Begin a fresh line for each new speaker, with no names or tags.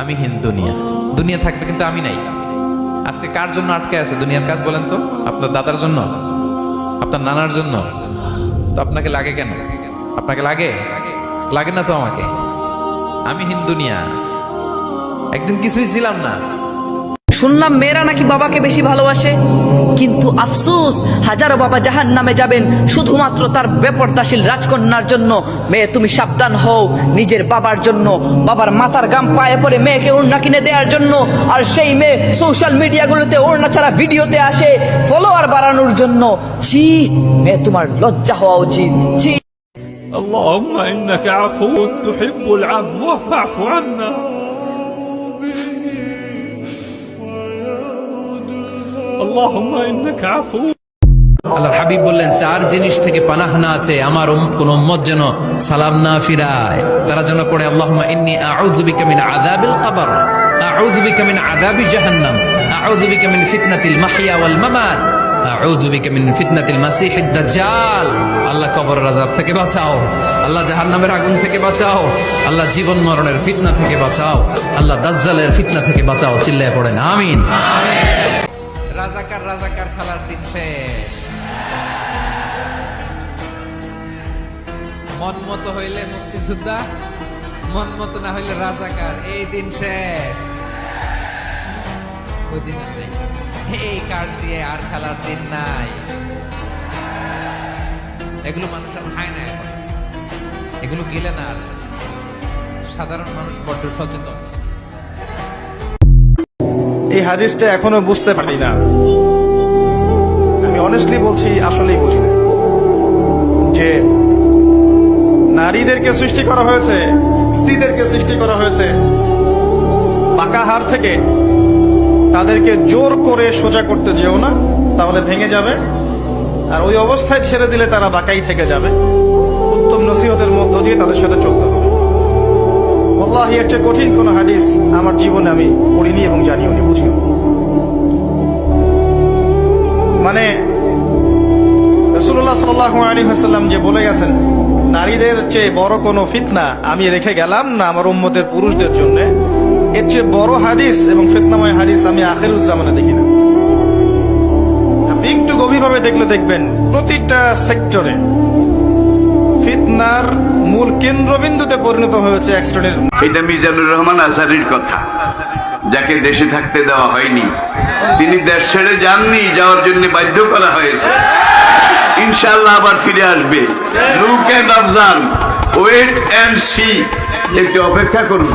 আমি হীন দুনিয়া, দুনিয়া থাকবে কিন্তু আমি নাই। আজকে কার জন্য আটকে আছে দুনিয়ার কাজ বলেন তো? আপনার দাদার জন্য, আপনার নানার জন্য? তো আপনাকে লাগে কেন? আপনাকে লাগে? লাগে না তো আমাকে। আমি হীন দুনিয়া, একদিন কিছুই ছিলাম না।
শুনলাম মেয়েরা নাকি বাবাকে বেশি ভালোবাসে, কিন্তু আফসোস হাজারো বাবা জাহান্নামে যাবেন শুধুমাত্র তার বেপরদাশীল রাজকন্যার জন্য। মেয়ে তুমি সাবধান হও নিজের বাবার জন্য, বাবার মাথার গাম পায়ে পড়ে মেয়েকে ওড়না কিনে দেওয়ার জন্য। আর সেই মেয়ে সোশ্যাল মিডিয়াগুলোতে ওড়না ছাড়া ভিডিওতে আসে ফলোয়ার বাড়ানোর জন্য। ছি, মেয়ে তোমার লজ্জা হওয়া উচিত। ছি।
اللهم إنك عفو تحب العفو فاعف عنا اللهم إنك عفو।
আল্লাহর হাবিব বললেন, চার জিনিস থেকে পানাহ না আছে আমার কোন উম্মত যেন সালাম না ফিরায়। তারা যেন পড়ে আল্লাহুম্মা ইন্নী আউযু বিকা মিন আযাবিল কবর, আউযু বিকা মিন আযাবি জাহান্নাম, আউযু বিকা মিন ফিতনাতিল মাহইয়া ওয়াল মামাত, আউযু বিকা মিন ফিতনাতিল মাসিহিদ দাজ্জাল। আল্লাহ কবরের আযাব থেকে বাঁচাও, আল্লাহ জাহান্নামের আগুন থেকে বাঁচাও, আল্লাহ জীবন মরণের ফিতনা থেকে বাঁচাও, আল্লাহ দাজ্জালের ফিতনা থেকে বাঁচাও। চিল্লায়ে পড়েন আমিন। রাজাকার রাজাকার খেলার দিন শেষ। মন মতো হইলে মুক্তিযোদ্ধা, মন মতো না হইলে রাজাকার। এই দিন শেষ, ওই দিন আর নেই। এই কার্ড দিয়ে আর খেলার দিন নাই। এগুলো মানুষ আর খায় না এখন, এগুলো গিলে না আর। সাধারণ মানুষ বড্ড সচেতন।
এই হাদিসটা এখনো বুঝতে পারি না। আমি অনেস্টলি বলছি, আসলেই বুঝি না যে নারীদেরকে সৃষ্টি করা হয়েছে, স্ত্রীদেরকে সৃষ্টি করা হয়েছে পাকা হাড় থেকে। তাদেরকে জোর করে সোজা করতে যেও না, তাহলে ভেঙে যাবে। আর ওই অবস্থায় ছেড়ে দিলে তারা বাঁকাই থেকে যাবে। উত্তম নসিহতের মধ্য দিয়ে তাদের সাথে চলতে হবে। আল্লাহি, এর চেয়ে কঠিন কোন হাদিস আমার জীবনে আমি পড়িনি এবং জানিও নি, বুঝিও। মানে রাসূলুল্লাহ সাল্লাল্লাহু আলাইহি ওয়াসাল্লাম যে বলে গেছেন, নারীদের চেয়ে বড় কোনো ফিতনা আমি রেখে গেলাম না আমার উম্মতের পুরুষদের জন্য। এর চেয়ে বড় হাদিস এবং ফিতনাময় হাদিস আমি আখিরুজ জামানে দেখি না। আপনি একটু গভীরভাবে দেখলে দেখবেন প্রতিটা সেক্টরে ফিতনার মূল কেন্দ্রবিন্দুতে পরিণত হয়েছে এক শ্রেণীর।
এটা মিজানুর রহমান আজহারীর কথা, যাকে দেশে থাকতে দেওয়া হয়নি। তিনি দেশ ছেড়ে যাননি, যাওয়ার জন্য বাধ্য করা হয়েছে। ইনশাআল্লাহ আবার ফিরে আসবে। Look and observe, wait and see. একে অপেক্ষা করুন।